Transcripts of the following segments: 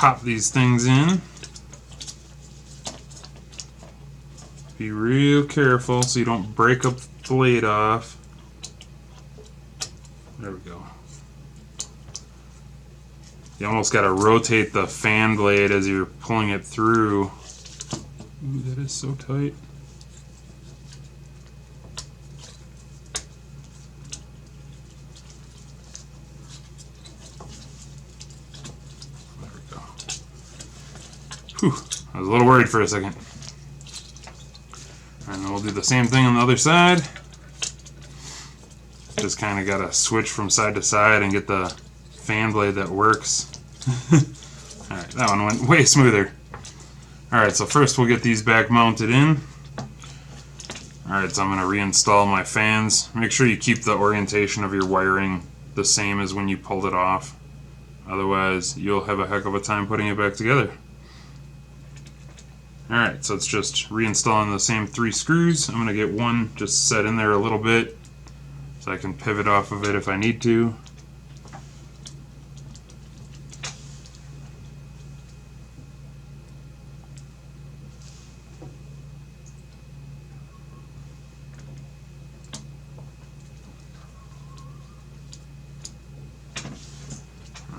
pop these things in. Be real careful so you don't break up the blade off. There we go. You almost got to rotate the fan blade as you're pulling it through. Ooh, that is so tight. There we go. Whew, I was a little worried for a second. And then we'll do the same thing on the other side. Just kind of got to switch from side to side and get the fan blade that works. Alright, that one went way smoother. Alright, so first we'll get these back mounted in. Alright, so I'm going to reinstall my fans. Make sure you keep the orientation of your wiring the same as when you pulled it off. Otherwise, you'll have a heck of a time putting it back together. Alright, so it's just reinstalling the same 3 screws. I'm going to get one just set in there a little bit so I can pivot off of it if I need to.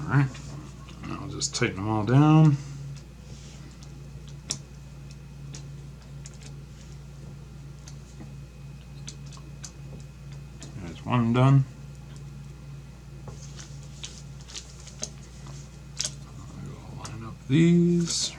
Alright, I'll just tighten them all down. There's one done. I'll line up these.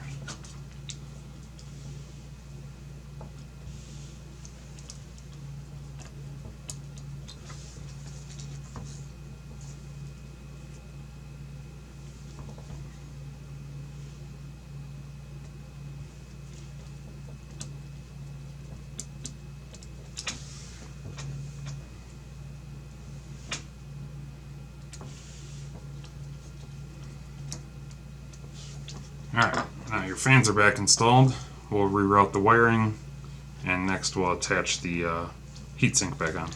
Alright, now your fans are back installed. We'll reroute the wiring, and next we'll attach the heatsink back on.